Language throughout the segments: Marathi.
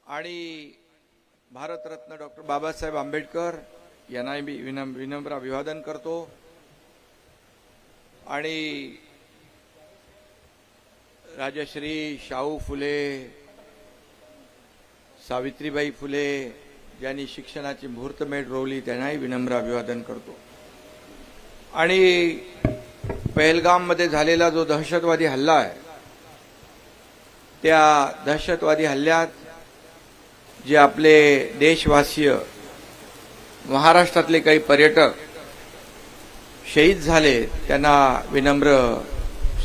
आणि भारतरत्न डॉक्टर बाबासाहेब आंबेडकर यांना मी विनम्र अभिवादन करतो। आणि राजश्री शाहू फुले, सावित्रीबाई फुले ज्यांनी शिक्षणाची मुहूर्तमेढ रोवली त्यांनाही विनम्र अभिवादन करतो। आणि पहलगाम मध्ये झालेला जो दहशतवादी हल्ला आहे, त्या दहशतवादी हल्ल्यात जे आपले देशवासीय, महाराष्ट्रातले काही पर्यटक शहीद झाले त्यांना विनम्र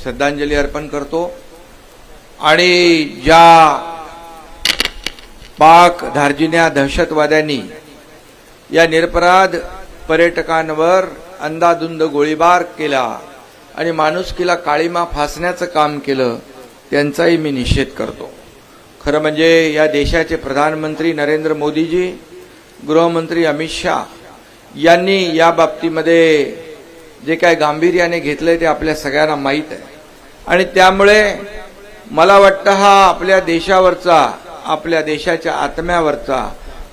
श्रद्धांजली अर्पण करतो। आणि ज्या पाक धार्जिण्या दहशतवाद्यांनी या निरपराध पर्यटकांवर अंधाधुंद गोळीबार केला आणि माणुसकीला काळीमा फासण्याचं काम केलं, त्यांचाही मी निषेध करतो। खरं म्हणजे या देशाचे प्रधानमंत्री नरेंद्र मोदीजी, गृहमंत्री अमित शाह यांनी या बाबतीमध्ये जे काय गांभीर्याने घेतलंय ते आपल्या सगळ्यांना माहीत आहे। आणि त्यामुळे मला वाटतं हा आपल्या देशावरचा, आपल्या देशाच्या आत्म्यावरचा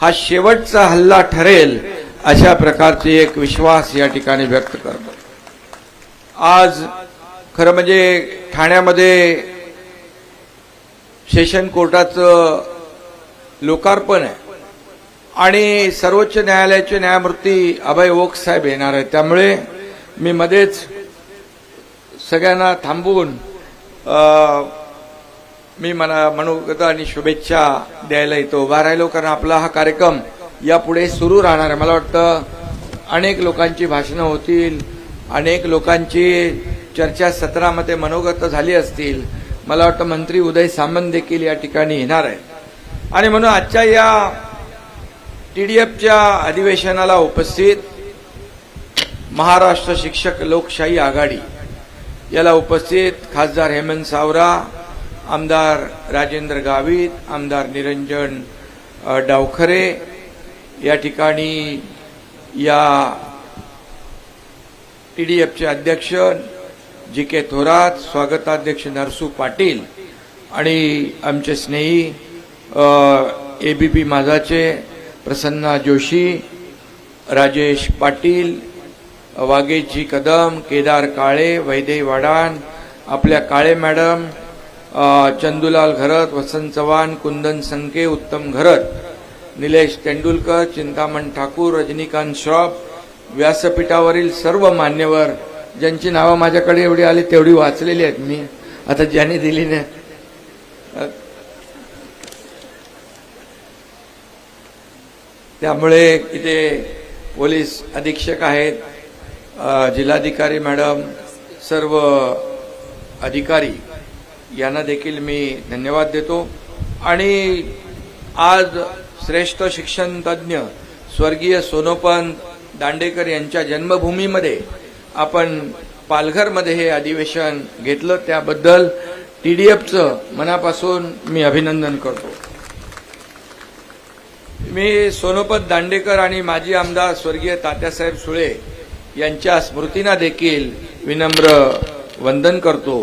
हा शेवटचा हल्ला ठरेल अशा प्रकारचे एक विश्वास या ठिकाणी व्यक्त करतो। आज खरं म्हणजे ठाण्यामध्ये सेशन कोर्टाचं लोकार्पण आहे आणि सर्वोच्च न्यायालयाचे न्यायमूर्ती अभय ओक साहेब येणार आहेत। त्यामुळे मी मध्येच सगळ्यांना थांबवून मी मनोगत आणि शुभेच्छा द्यायला इथं उभा राहिलो, कारण आपला हा कार्यक्रम यापुढे सुरू राहणार आहे। मला वाटतं अनेक लोकांची भाषणं होतील, अनेक लोकांची चर्चासत्रामध्ये मनोगत झाली असतील। मला वाटतं मंत्री उदय सामंत देखील या ठिकाणी येणार आहे। आणि म्हणून आजच्या या टीडीएफच्या अधिवेशनाला उपस्थित महाराष्ट्र शिक्षक लोकशाही आघाडी याला उपस्थित खासदार हेमंत सावरा, आमदार राजेंद्र गावित, आमदार निरंजन डावखरे, या ठिकाणी या टीडीएफचे अध्यक्ष जी.के. थोरात, स्वागताध्यक्ष नरसू पाटील आणि आमचे स्नेही एबीपी माझाचे प्रसन्ना जोशी, राजेश पाटील, वागेशजी कदम, केदार काळे, वैदेही वाडान, आपल्या काळे मॅडम, चंदुलाल घरत, वसंत चव्हाण, कुंदन संके, उत्तम घरत, निलेश तेंडुलकर, चिंतामण ठाकूर, रजनीकांत श्रॉफ, व्यासपीठावरील सर्व मान्यवर ज्यांची नावं माझ्याकडे एवढी आली तेवढी वाचलेली आहेत मी, आता ज्यांनी दिली नाही त्यामुळे इथे पोलीस अधीक्षक आहेत, जिल्हाधिकारी मॅडम, सर्व अधिकारी यांना देखील मी धन्यवाद देतो। आणि आज श्रेष्ठ शिक्षण तज्ञ स्वर्गीय सोनोपंत दांडेकर यांच्या जन्मभूमीमध्ये आपण पालघरमध्ये हे अधिवेशन घेतलं, त्याबद्दल टीडीएफचं मनापासून मी अभिनंदन करतो। मी सोनोपंत दांडेकर आणि माजी आमदार स्वर्गीय तात्यासाहेब सुळे यांच्या स्मृतींना देखील विनम्र वंदन करतो।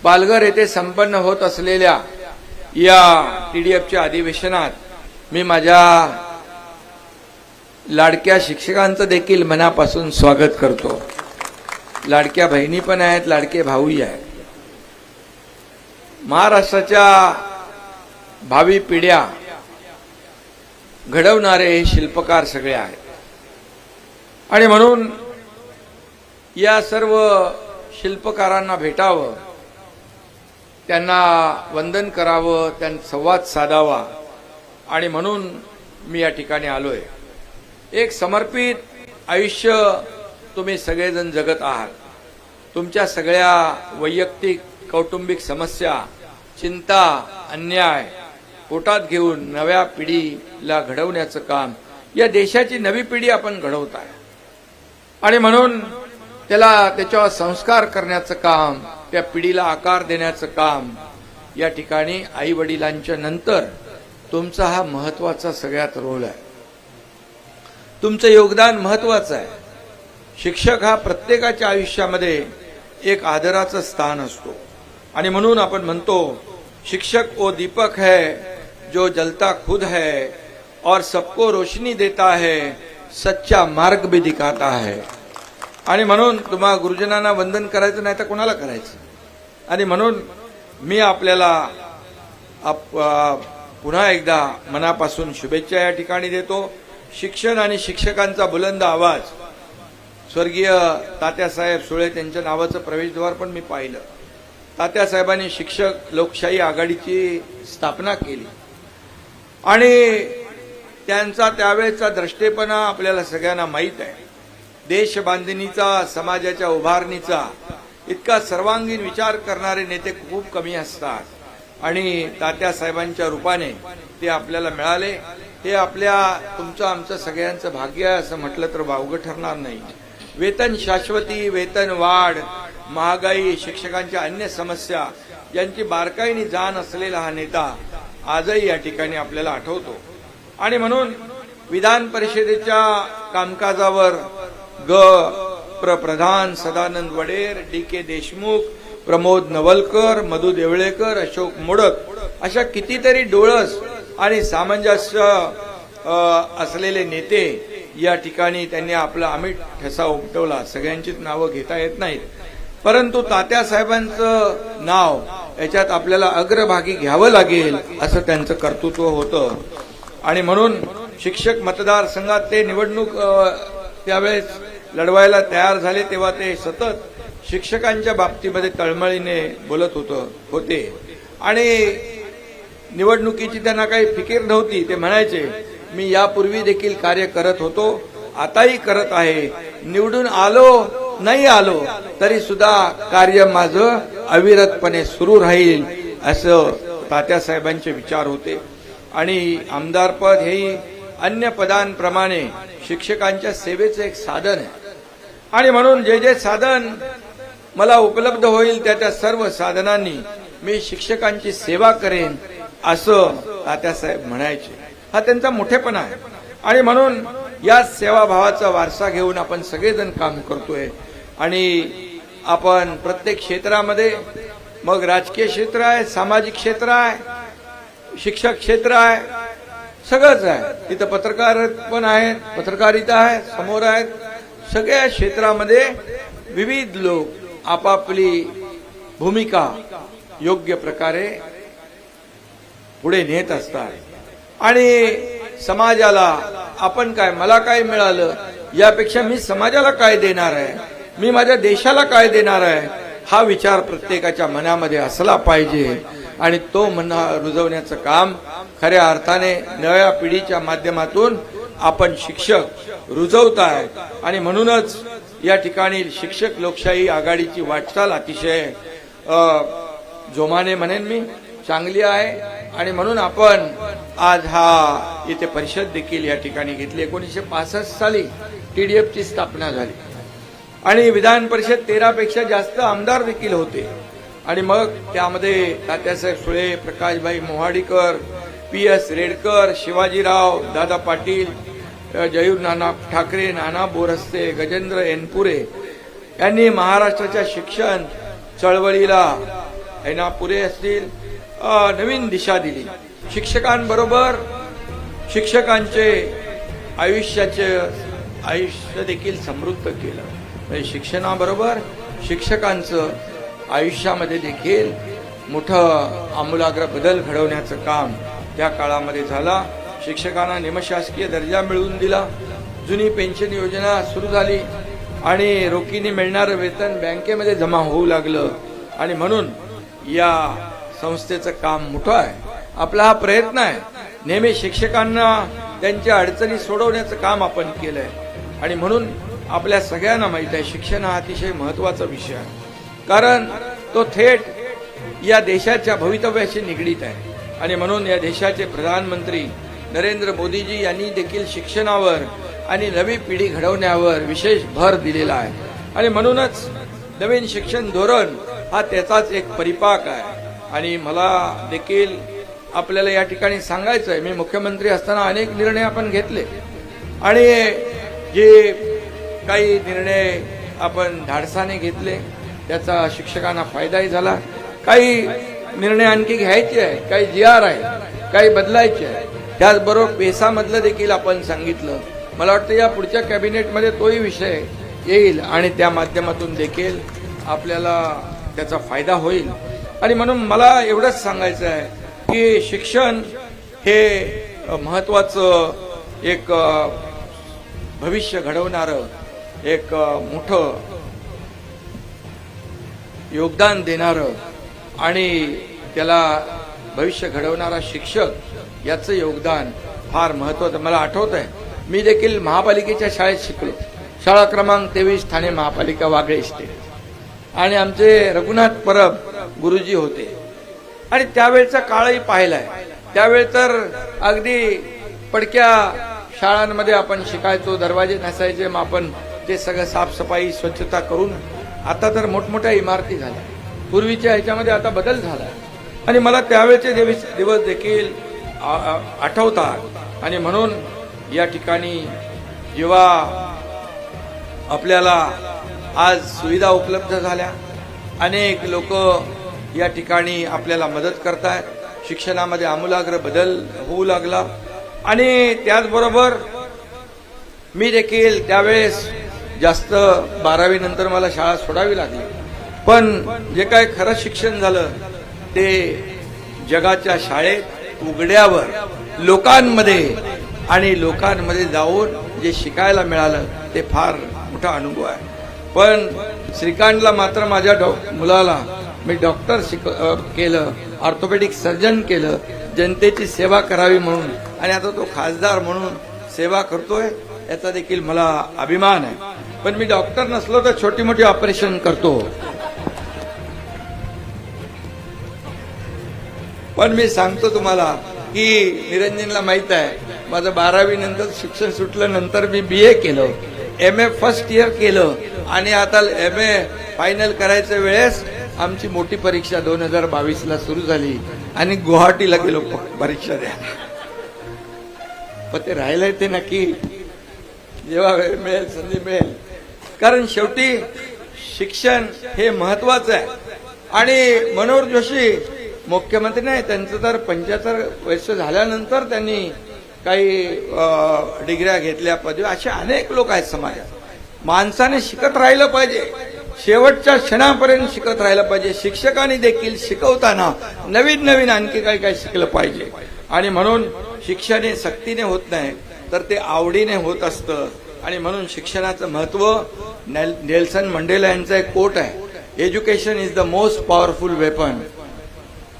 पालघर येथे संपन्न होत असलेल्या या टीडीएफच्या अधिवेशनात मी माझ्या लाडक्या शिक्षकांचं देखील मनापासून स्वागत करतो। लाडक्या बहिणी पण आहेत, लाडके भाऊही आहेत। महाराष्ट्राच्या भावी पिढ्या घडवणारे हे शिल्पकार सगळे आहेत। आणि म्हणून या सर्व शिल्पकारांना भेटावं, त्यांना वंदन करावं, त्यांचा संवाद साधावा, आणि म्हणून मी या ठिकाणी आलोय। एक समर्पित आयुष्य तुम्ही सगळेजण जगत आहात। तुमच्या सगळ्या वैयक्तिक कौटुंबिक समस्या, चिंता, अन्याय पोटात घेऊन नव्या पिढीला घडवण्याचं काम, या देशाची नवी पिढी आपण घडवत आहे। आणि म्हणून त्याच्यावर संस्कार करण्याचं काम, त्या पिढीला आकार देण्याचं काम या ठिकाणी आई वडिलांच्या नंतर तुमचा हा महत्वाचा सगळ्यात रोल आहे। तुमचं योगदान महत्वाचं आहे। शिक्षक हा प्रत्येकाच्या आयुष्यामध्ये एक आदराचं स्थान असतो। आणि म्हणून आपण म्हणतो शिक्षक ओ दीपक है जो जलता खुद है और सबको रोशनी देता है, सच्चा मार्ग भी दिखाता है. आणि म्हणून तुम्हा गुरुजनांना वंदन करायचं नाही तर कोणाला करायचं. आणि म्हणून मी आपल्याला पुन्हा एकदा मनापासून शुभेच्छा या ठिकाणी देतो. शिक्षण आणि शिक्षकांचा बुलंद आवाज, स्वर्गीय तात्यासाहेब सुळे त्यांच्या नावाचं प्रवेशद्वार पण मी पाहिलं. तात्यासाहेबांनी शिक्षक लोकशाही आघाडीची स्थापना केली आणि त्यांचा त्यावेळेचा द्रष्टेपणा आपल्याला सगळ्यांना माहीत आहे. देशबांधणीचा, समाजाच्या उभारणीचा इतका सर्वांगीण विचार करणारे नेते खूप कमी असतात आणि तात्यासाहेबांच्या रूपाने ते आपल्याला मिळाले. हे तुमचं आमचं सगळ्यांचं भाग्य आहे असं म्हटलं तर वावगं ठरणार नाही. वेतन शाश्वती, वेतन वाढ, महागाई, शिक्षकांच्या अन्य समस्या यांची बारकाईने जाण असलेला हा नेता आजही या ठिकाणी आपल्याला आठवतो. आणि म्हणून विधान परिषदेच्या कामकाजावर प्रधान, सदानंद वडेर, डी.के. देशमुख, प्रमोद नवलकर, मधु देवळेकर, अशोक मोडक अशा कितीतरी डोळस आणि सामंजस्य असलेले नेते या ठिकाणी त्यांनी आपला अमिट ठसा उमटवला. सगळ्यांचीच नावं घेता येत नाहीत, परंतु तात्यासाहेबांचं नाव याच्यात आपल्याला अग्रभागी घ्यावं लागेल असं त्यांचं कर्तृत्व होतं. आणि म्हणून शिक्षक मतदारसंघात ते निवडणूक त्यावेळेस लढवायला तयार झाले तेव्हा ते सतत शिक्षकांच्या बाबतीमध्ये तळमळीने बोलत होते आणि निवडणुकीची त्यांना काही फिकीर नव्हती. ते म्हणायचे, मी यापूर्वी देखील कार्य करत होतो, आताही करत आहे, निवडून आलो नाही आलो तरी सुद्धा कार्य माझं अविरतपणे सुरू राहील असं तात्यासाहेबांचे विचार होते. आणि आमदारपद हेही अन्य पदांप्रमाणे शिक्षकांच्या सेवेचं एक साधन आहे. आणि म्हणून जे जे साधन मला उपलब्ध होईल त्या सर्व साधनांनी मी शिक्षकांची सेवा करेन असं तात्यासाहेब म्हणायचे. हा त्यांचा मोठेपणा आहे. आणि म्हणून या सेवाभावाचा वारसा घेऊन आपण सगळेजण काम करतोय. आणि आपण प्रत्येक क्षेत्रामध्ये, मग राजकीय क्षेत्र आहे, सामाजिक क्षेत्र आहे, शिक्षक क्षेत्र आहे, सगळंच आहे. तिथं पत्रकार पण आहेत, पत्रकारिता आहे, समोर आहेत. सगळ्या क्षेत्रामध्ये विविध लोक आपापली भूमिका योग्य प्रकारे पुढे नेत असतात. आणि समाजाला आपण काय, मला काय मिळालं यापेक्षा मी समाजाला काय देणार आहे, मी माझ्या देशाला काय देणार आहे, हा विचार प्रत्येकाच्या मनामध्ये असला पाहिजे. आणि तो मना रुजवण्याचं काम खऱ्या अर्थाने नव्या पिढीच्या माध्यमातून आपण शिक्षक रुजवताय. आणि म्हणूनच या ठिकाणी शिक्षक लोकशाही आघाडीची वाटचाल अतिशय जोमाने म्हणेन मी चांगली आहे. आणि म्हणून आपण आज हा इथे परिषद देखील या ठिकाणी घेतली. 1965 साली TDFची स्थापना झाली आणि विधान परिषद 13 पेक्षा जास्त आमदार देखील होते. आणि मग त्यामध्ये तात्यासाहेब सुळे, प्रकाशभाई मोहाडीकर, PS रेडकर, शिवाजीराव दादा पाटील, जयूर नाना ठाकरे, नाना बोरस्ते, गजेंद्र एनपुरे यांनी महाराष्ट्राच्या शिक्षण चळवळीला ऐनापुरे असतील नवीन दिशा दिली. शिक्षकांबरोबर शिक्षकांचे आयुष्य देखील समृद्ध केलं. म्हणजे शिक्षणाबरोबर शिक्षकांचं आयुष्यामध्ये देखील मोठं आमूलाग्र बदल घडवण्याचं काम त्या काळामध्ये झाला. शिक्षकांना निमशासकीय दर्जा मिळवून दिला, जुनी पेन्शन योजना सुरू झाली आणि रोखीने मिळणारं वेतन बँकेमध्ये जमा होऊ लागलं. आणि म्हणून या संस्थेचं काम मोठं आहे. आपला हा प्रयत्न आहे, नेहमी शिक्षकांना त्यांच्या अडचणी सोडवण्याचं काम आपण केलंय. आणि म्हणून आपल्या सगळ्यांना माहित आहे शिक्षण हा अतिशय महत्वाचा विषय आहे, कारण तो थेट या देशाच्या भवितव्याशी निगडीत आहे. आणि म्हणून या देशाचे प्रधानमंत्री नरेंद्र मोदीजी यांनी देखील शिक्षणावर आणि नवी पिढी घडवण्यावर विशेष भर दिलेला आहे. आणि म्हणूनच नवीन शिक्षण धोरण हा त्याचाच एक परिपाक आहे. आणि मला देखील आपल्याला या ठिकाणी सांगायचं आहे, मी मुख्यमंत्री असताना अनेक निर्णय आपण घेतले आणि जे काही निर्णय आपण धाडसाने घेतले त्याचा शिक्षकांना फायदाही झाला. काही निर्णय आणखी घ्यायचे आहे, काही GR आहे काही बदलायचे आहे. त्याचबरोबर पेसामधलं देखील आपण सांगितलं. मला वाटतं या पुढच्या कॅबिनेटमध्ये तोही विषय येईल आणि त्या माध्यमातून देखील आपल्याला त्याचा फायदा होईल. आणि म्हणून मला एवढंच सांगायचं आहे की शिक्षण हे महत्वाचं एक भविष्य घडवणारं एक मोठं योगदान देणारं आणि त्याला भविष्य घडवणारा शिक्षक याचं योगदान फार महत्वाचं. मला आठवत आहे, मी देखील महापालिकेच्या शाळेत शिकलो. शाळा क्रमांक 23 ठाणे महापालिका वागळे स्टेट. आणि आमचे रघुनाथ परब गुरुजी होते आणि त्यावेळचा काळही पाहिलाय. त्यावेळी तर अगदी पडक्या शाळांमध्ये आपण शिकायचो, दरवाजे नसायचे, मग आपण ते सगळं साफसफाई स्वच्छता करून. आता तर मोठमोठ्या इमारती झाल्या. पूर्वीच्या ह्याच्यामध्ये आता बदल झाला आणि मला त्यावेळचे दिवस देखील आठवतात. आणि म्हणून या ठिकाणी जेव्हा आपल्याला आज सुविधा उपलब्ध झाल्या, अनेक लोक या ठिकाणी आपल्याला मदत करतायत, शिक्षणामध्ये आमूलाग्र बदल होऊ लागला. आणि त्याचबरोबर मी देखील त्यावेळेस जास्त 12वी नंतर मला शाळा सोडावी लागली, पण जे काय खरं शिक्षण झालं ते जगाच्या शाळेत उघड्यावर लोकांमध्ये आणि लोकांमध्ये जाऊन जे शिकायला मिळालं ते फार मोठा अनुभव आहे. पण श्रीकांतला मात्र माझ्या मुलाला मी डॉक्टर केलं, ऑर्थोपेडिक सर्जन केलं, जनतेची सेवा करावी म्हणून. आणि आता तो खासदार म्हणून सेवा करतोय, याचा देखील मला अभिमान आहे. पण मी डॉक्टर नसलो तर छोटी मोठी ऑपरेशन करतो. पण मी सांगतो तुम्हाला की निरंजनला माहित आहे, माझं 12वी नंतर शिक्षण सुटलं, नंतर मी BA केलं, MA फर्स्ट इयर केलं आणि आता MA फायनल करायच्या वेळेस आमची मोठी परीक्षा 2022ला सुरू झाली आणि गुवाहाटीला गेलो परीक्षा द्यायला. पण ते राहिलंय ते नक्की जेव्हा वेळ मिळेल, संधी मिळेल. कारण शेवटी शिक्षण हे महत्वाचं आहे. आणि मनोहर जोशी मुख्यमंत्री नाही, त्यांचं तर 75 वर्ष झाल्यानंतर त्यांनी काही डिग्र्या घेतल्या, पदवी. असे अनेक लोक आहेत समाजात. माणसाने शिकत राहिलं पाहिजे, शेवटच्या क्षणापर्यंत शिकत राहिलं पाहिजे. शिक्षकांनी देखील शिकवताना नवीन नवीन आणखी काही काही शिकलं पाहिजे. आणि म्हणून शिक्षण हे सक्तीने होत नाही, तर ते आवडीने होत असतं. आणि म्हणून शिक्षणाचं महत्व, नेल्सन मंडेला यांचा एक कोट आहे, education is the most powerful weapon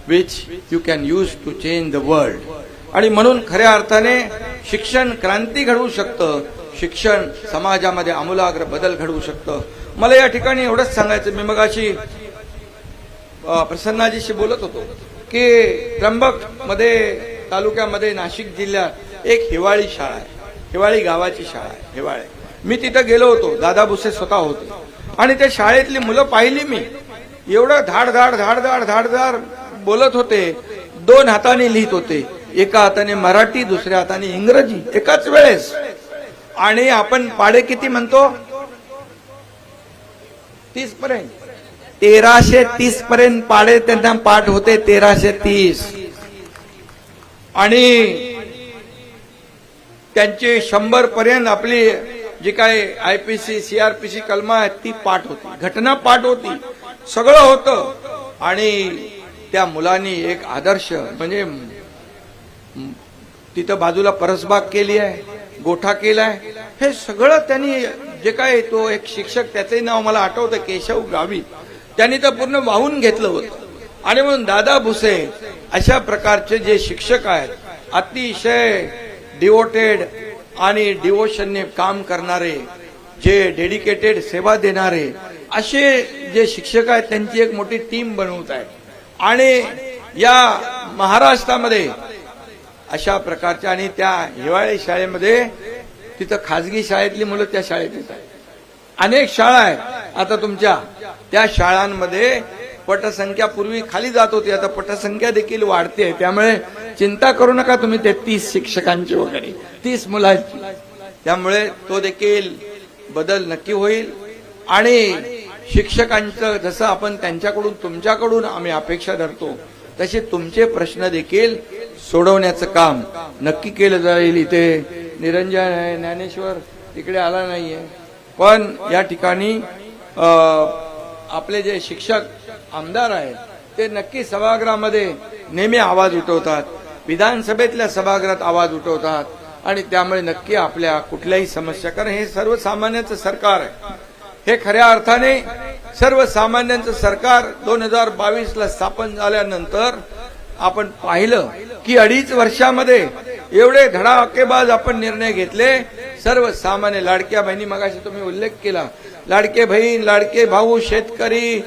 which you can use to change the world. आणि म्हणून खऱ्या अर्थाने शिक्षण क्रांती घडवू शकतं, शिक्षण समाजामध्ये आमूलाग्र बदल घडवू शकतं. मला या ठिकाणी एवढंच सांगायचं, मी मगाशी प्रसन्नाजीशी बोलत होतो की त्र्यंबक मध्ये तालुक्यामध्ये नाशिक जिल्ह्यात एक हिवाळी शाळा आहे, हिवाळी गावाची शाळा आहे, हिवाळे. मी तिथं गेलो होतो, दादा भुसे स्वतः होते आणि त्या शाळेतली मुलं पाहिली मी. एवढं धाड धाड धाड धाड धाड धाड बोलत होते, 2 हाताने लिहित होते, एका हाताने मराठी, दुसऱ्या हाताने इंग्रजी एकाच वेळेस. आणि आपण पाडे किती म्हणतो? 30 पर्यंत, 1330 पर्यंत पाडे त्यांना पाठ होते, 1330. आणि त्यांची 100 पर्यंत आपली जी काय IPC CRPC कलमा आहेत ती पाठ होती, घटना पाठ होती, सगळं होतं. आणि त्या मुलांनी एक आदर्श म्हणजे तिथं बाजूला परसबाग केली आहे, गोठा केलाय, हे सगळं त्यांनी जे काय, तो एक शिक्षक, त्याचंही नाव मला आठवतं, केशव गावी, त्यांनी तर पूर्ण वाहून घेतलं होतं. आणि म्हणून दादा भुसे अशा प्रकारचे जे शिक्षक आहेत, अतिशय डिवोटेड आणि डिवोशनने काम करणारे, जे डेडिकेटेड सेवा देणारे असे जे शिक्षक आहेत, त्यांची एक मोठी टीम बनवत आहे. आणि या महाराष्ट्रामध्ये अशा प्रकारच्या, आणि त्या हिवाळी शाळेमध्ये तिथं खाजगी शाळेतली मुलं त्या शाळेत येतात. अनेक शाळा आहेत आता तुमच्या, त्या शाळांमध्ये पटसंख्या पूर्वी खाली जात होती, आता पटसंख्या देखील वाढते. त्यामुळे चिंता करू नका तुम्ही, ते 30 शिक्षकांची वगैरे 30 मुलांची. त्यामुळे तो देखील बदल नक्की होईल. आणि शिक्षकांचं जसं आपण त्यांच्याकडून, तुमच्याकडून आम्ही अपेक्षा धरतो, तसे तुमचे प्रश्न देखील सोडवण्याचं काम नक्की केलं जाईल. इथे निरंजन आहे, ज्ञानेश्वर तिकडे आला नाहीये, पण या ठिकाणी आपले जे शिक्षक आमदार आहेत ते नक्की सभागृहामध्ये नेहमी आवाज उठवतात, विधानसभेतल्या सभागृहात आवाज उठवतात आणि त्यामुळे नक्की आपल्या कुठल्याही समस्या, कारण हे सर्वसामान्यांचं सरकार आहे. हे खऱ्या अर्थाने सर्वसामान्यांचं सरकार 2022ला स्थापन झाल्यानंतर आपण पाहिलं की 2.5 वर्षामध्ये एवढे धडाकेबाज आपण निर्णय घेतले. सर्वसामान्य लाडक्या बहिणी, मगाशी तुम्ही उल्लेख केला, लाडके बहीण, लाडके भाऊ, शेतकरी,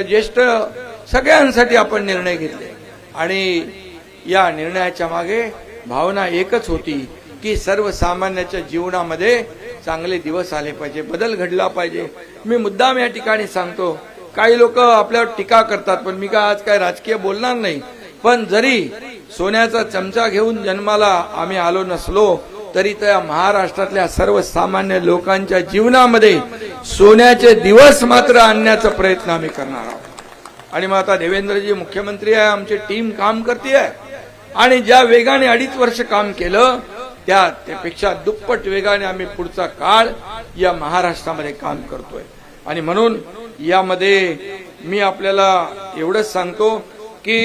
ज्येष्ठ सगळ्यांसाठी आपण निर्णय घेतले आणि या निर्णयाच्या मागे भावना एकच होती की सर्वसामान्याच्या जीवनामध्ये चांगले दिवस आले पाहिजे, बदल घडला पाहिजे. मी मुद्दाम या ठिकाणी सांगतो, काही लोक आपल्यावर टीका करतात, पण मी आज काय राजकीय बोलणार नाही. पण जरी सोन्याचा चमचा घेऊन जन्माला आम्ही आलो नसलो तरी त्या महाराष्ट्रातल्या सर्वसामान्य लोकांच्या जीवनामध्ये सोन्याचे दिवस मात्र आणण्याचा प्रयत्न आम्ही करणार आहोत. आणि मग आता देवेंद्रजी मुख्यमंत्री आहे, आमची टीम काम करते आणि ज्या वेगाने 2.5 वर्ष काम केलं त्यापेक्षा दुप्पट वेगाने आम्ही पुढचा काळ या महाराष्ट्रामध्ये काम करतोय. आणि म्हणून यामध्ये मी आपल्याला एवढंच सांगतो की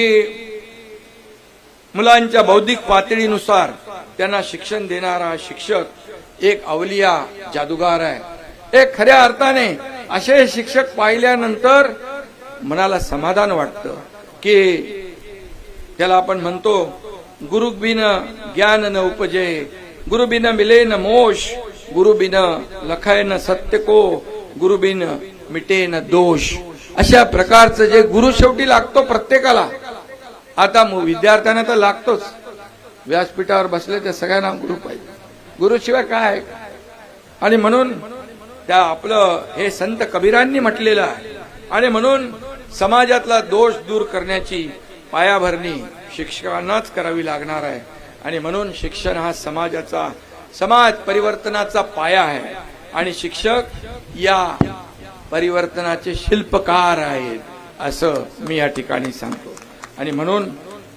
मुलांच्या बौद्धिक पातळीनुसार त्यांना शिक्षण देणारा शिक्षक एक अवलिया जादूगार आहे. एक खऱ्या अर्थाने असे शिक्षक पाहिल्यानंतर मनाला समाधान वाटतं की त्याला आपण म्हणतो, गुरु बिन ज्ञान न उपजे, गुरु बिन मिले न मोश, गुरु बिन लखाय न सत्य को, गुरु बिन मिटे न दोष. अशा प्रकारचं जे गुरु शेवटी लागतो प्रत्येकाला. आता विद्यार्थ्यांना तर लागतोच, व्यासपीठावर बसले ते सगळ्यांना गुरु पाहिजे, गुरुशिवाय काय. आणि म्हणून त्या आपलं हे संत कबीरांनी म्हटलेलं आहे. आणि म्हणून समाजातला दोष दूर करण्याची पायाभरणी शिक्षकांनाच करावी लागणार आहे. आणि म्हणून शिक्षण हा समाज परिवर्तनाचा पाया आहे आणि शिक्षक या परिवर्तनाचे शिल्पकार आहेत असं मी या ठिकाणी सांगतो. आणि म्हणून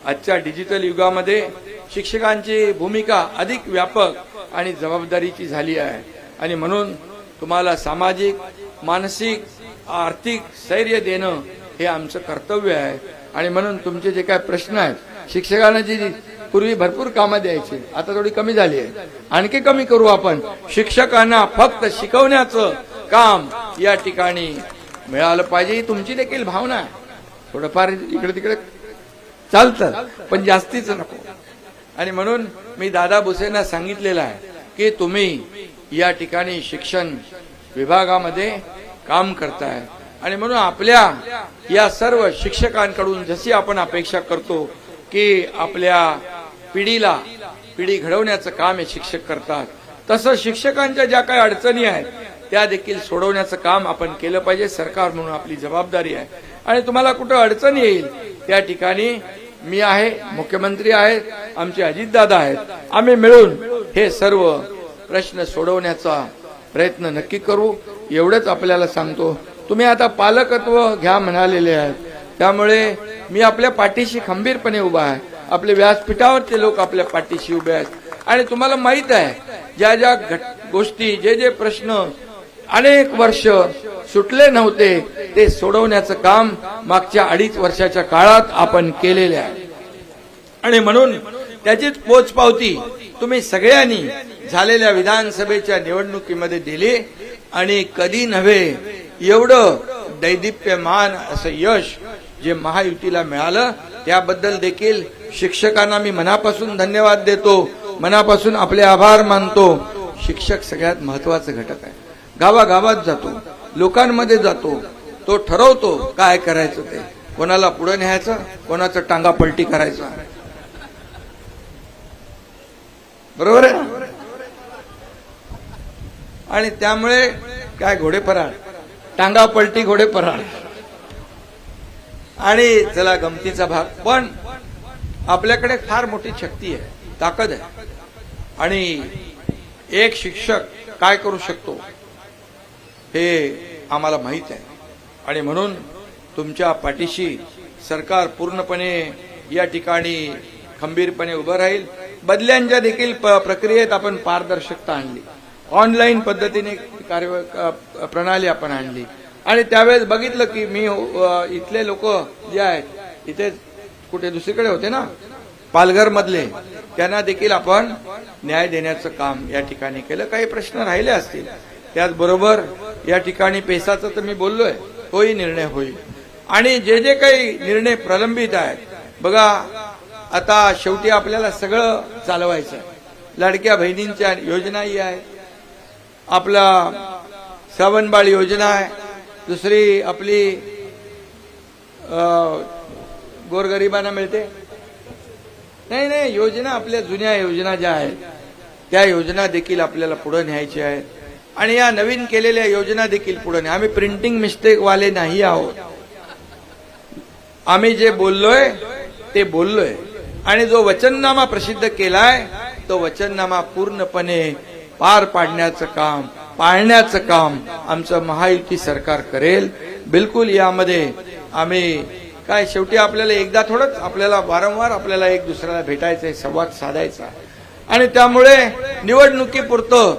आजच्या डिजिटल युगामध्ये शिक्षकांची भूमिका अधिक व्यापक आणि जबाबदारीची झाली आहे. आणि म्हणून तुम्हाला सामाजिक, मानसिक, आर्थिक स्थैर्य देणं हे आमचं कर्तव्य आहे. आणि म्हणून तुमचे जे काही प्रश्न आहेत, शिक्षकांना जी पूर्वी भरपूर कामं द्यायची, आता थोडी कमी झाली आहे, आणखी कमी करू आपण. शिक्षकांना फक्त शिकवण्याचं काम या ठिकाणी मिळालं पाहिजे, ही तुमची देखील भावना आहे. थोडंफार इकडे तिकडे चालतं पण जास्तीच नको. आणि म्हणून मी दादा भुसेंना सांगितलेलं आहे की तुम्ही या ठिकाणी शिक्षण विभागामध्ये काम करताय. आणि म्हणून आपल्या या सर्व शिक्षकांकडून जशी आपण अपेक्षा करतो की आपल्या पिढी घडवण्याचं काम हे शिक्षक करतात, तसं शिक्षकांच्या ज्या काही अडचणी आहेत त्या देखील सोडवण्याचं काम आपण केलं पाहिजे. सरकार म्हणून आपली जबाबदारी आहे. आणि तुम्हाला कुठं अडचण येईल त्या ठिकाणी मी आहे, मुख्यमंत्री आहेत, आमचे अजितदादा आहेत, आम्ही मिळून हे सर्व प्रश्न सोडवण्याचा प्रयत्न नक्की करू. एवढंच आपल्याला सांगतो. तुम्ही आता पालकत्व घ्या म्हणालेले आहेत, त्यामुळे मी आपल्या पाठीशी खंबीरपणे उभा आहे. आपले व्यासपीठावरचे लोक आपल्या पाठीशी उभे आहेत. आणि तुम्हाला माहित आहे ज्या ज्या गोष्टी, जे प्रश्न अनेक वर्ष सुटले नव्हते ते सोडवण्याचं काम मागच्या 2.5 वर्षाच्या काळात आपण केलेले आहे. आणि म्हणून त्याचीच पोचपावती तुम्ही सगळ्यांनी झालेल्या विधानसभेच्या निवडणुकीमध्ये दिली. आणि कधी नव्हे एवढं दैदिप्यमान असं यश जे महायुतीला मिळालं त्याबद्दल देखील शिक्षकांना मी मनापासून धन्यवाद देतो, मनापासून आपले आभार मानतो. शिक्षक सगळ्यात महत्वाचा घटक आहे. गावागावात जातो, लोकांमध्ये जातो, तो ठरवतो काय करायचं ते, कोणाला पुढे न्यायचं, कोणाचं टांगा पलटी करायचं. बरोबर आहे. आणि त्यामुळे काय घोडेपराड, टांगा पलटी घोडेपराड. आणि चला गमतीचा भाग, पण आपल्याकडे फार मोठी शक्ती आहे, ताकद आहे. आणि एक शिक्षक काय करू शकतो हे आम्हाला माहित आहे. आणि म्हणून तुमच्या पाठीशी सरकार पूर्णपणे या ठिकाणी खंबीरपणे उभं राहील. बदल्यांच्या देखील प्रक्रियेत आपण पारदर्शकता आणली. ऑनलाईन पद्धतीने प्रणाली आपण आणली. आणि त्यावेळेस बघितलं की मी इथले लोक जे आहेत इथे कुठे दुसरीकडे होते ना, पालघर मधले, त्यांना देखील आपण न्याय देण्याचं काम या ठिकाणी केलं. काही प्रश्न राहिले असतील, त्याचबरोबर या ठिकाणी पेसाचं तर मी बोललोय, तोही निर्णय होईल. आणि जे जे काही निर्णय प्रलंबित आहेत, बघा आता शेवटी आपल्याला सगळं चालवायचं आहे. लाडक्या बहिणींच्या योजनाही आहे, आपला श्रावणबाळ योजना आहे, दुसरी आपली गोरगरिबांना मिळते नाही योजना, आपल्या जुन्या योजना ज्या आहेत त्या योजना देखील आपल्याला पुढे न्यायच्या आहेत. आणि या नवीन केलेल्या योजना देखील पुढे न्या. आम्ही प्रिंटिंग मिस्टेक वाले नाही आहोत. आम्ही जे बोललोय ते बोललोय. आणि जो वचननामा प्रसिद्ध केलाय तो वचननामा पूर्णपणे पार पाडण्याचं काम, पाळण्याचं काम आमचं महायुती सरकार करेल. बिलकुल यामध्ये आम्ही काय, शेवटी आपल्याला एकदा थोडंच, आपल्याला वारंवार आपल्याला एक दुसऱ्याला भेटायचंय, संवाद साधायचा. आणि त्यामुळे निवडणुकीपुरतं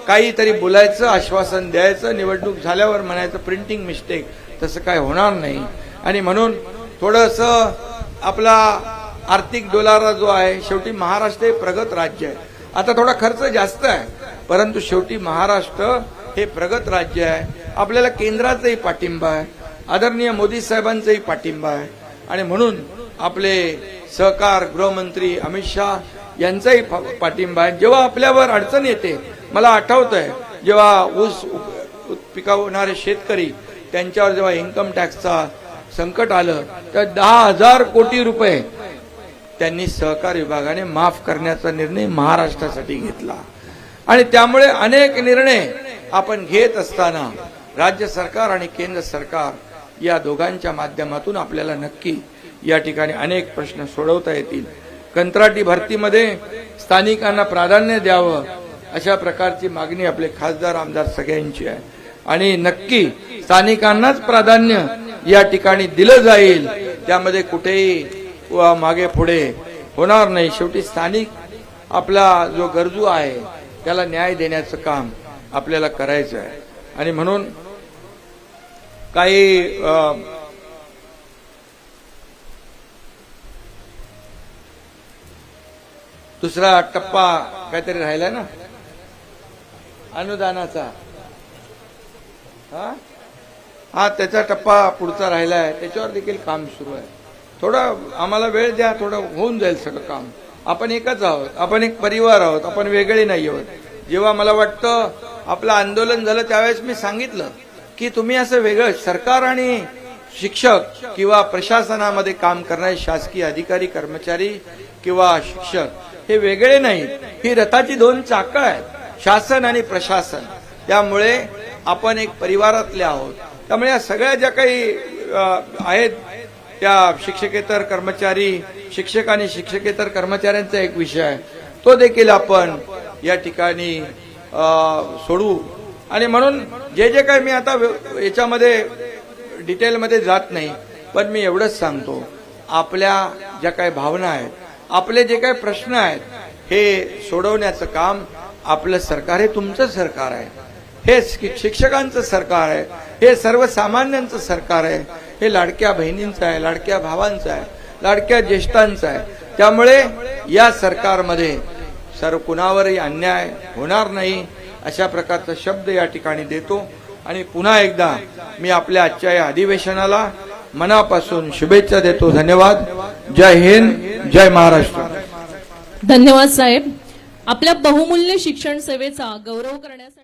काहीतरी बोलायचं, आश्वासन द्यायचं, निवडणूक झाल्यावर म्हणायचं प्रिंटिंग मिस्टेक, तसं काय होणार नाही. आणि म्हणून थोडंसं आपला आर्थिक डोलारा जो आहे, शेवटी महाराष्ट्र हे प्रगत राज्य आहे. आता थोडा खर्च जास्त आहे, परंतु शेवटी महाराष्ट्र हे प्रगत राज्य आहे. आपल्याला केंद्राचाही पाठिंबा आहे, आदरणीय मोदी साहेबांचाही पाठिंबा आहे. आणि म्हणून आपले सहकार गृहमंत्री अमित शहा यांचाही पाठिंबा आहे. जेव्हा आपल्यावर अडचण येते, मला आठवतंय जेव्हा ऊस पिकवणारे शेतकरी, त्यांच्यावर जेव्हा इन्कम टॅक्सचा संकट आलं, तर 10,000 कोटी रुपये त्यांनी सहकार विभागाने माफ करण्याचा निर्णय महाराष्ट्रासाठी घेतला. आणि त्यामुळे अनेक निर्णय आपण घेत असताना राज्य सरकार आणि केंद्र सरकार या दोघांच्या माध्यमातून आपल्याला नक्की या ठिकाणी अनेक प्रश्न सोडवता येतील. कंत्राटी भरतीमध्ये स्थानिकांना प्राधान्य द्यावं, अशा प्रकारची मागणी आपले खासदार आमदार सगळ्यांची आहे. आणि नक्की स्थानिकांनाच प्राधान्य या ठिकाणी दिलं जाईल, त्यामध्ये कुठेही मागे पुढे होणार नाही. शेवटी स्थानिक आपला जो गरजू आहे त्याला न्याय देण्याचं काम आपल्याला करायचं आहे. आणि म्हणून काही दुसरा टप्पा काहीतरी राहिलाय ना अनुदानाचा, हा त्याचा टप्पा पुढचा राहिलाय, त्याच्यावर देखील काम सुरू आहे. थोडा आम्हाला वेळ द्या, थोडं होऊन जाईल सगळं काम. आपण एकच आहोत, आपण एक परिवार आहोत, आपण वेगळे नाही आहोत. जेव्हा मला वाटतं आपलं आंदोलन झालं त्यावेळेस मी सांगितलं की तुम्ही असं वेगळं, सरकार आणि शिक्षक किंवा प्रशासनामध्ये काम करणारे शासकीय अधिकारी कर्मचारी किंवा शिक्षक हे वेगळे नाहीत. ही रथाची दोन चाकं आहेत, शासन आणि प्रशासन. त्यामुळे आपण एक परिवारातले आहोत. त्यामुळे या सगळ्या ज्या काही आहेत त्या शिक्षकेतर कर्मचारी, शिक्षक आणि शिक्षकेतर कर्मचाऱ्यांचा एक विषय आहे, तो देखील आपण या ठिकाणी सोडवू. आणि म्हणून जे जे काही मी आता याच्यामध्ये डिटेलमध्ये जात नाही, पण मी एवढंच सांगतो, आपल्या ज्या काही भावना आहेत, आपले जे काही प्रश्न आहेत, हे सोडवण्याचं काम आपलं सरकार, हे तुमचं सरकार आहे, हे शिक्षकांचं सरकार आहे, हे सर्वसामान्यांचं सरकार आहे, हे लाडक्या बहिणींचं आहे, लाडक्या भावांचं आहे, लाडक्या ज्येष्ठांचं आहे. त्यामुळे या सरकारमध्ये सर्व कुणावरही अन्याय होणार नाही, अशा प्रकारचा शब्द या ठिकाणी देतो. आणि पुन्हा एकदा मी आपल्या आजच्या या अधिवेशनाला मनापासून शुभेच्छा देतो. धन्यवाद. जय हिंद, जय महाराष्ट्र. धन्यवाद साहेब. आपल्या बहुमूल्य शिक्षण सेवेचा गौरव करण्यासाठी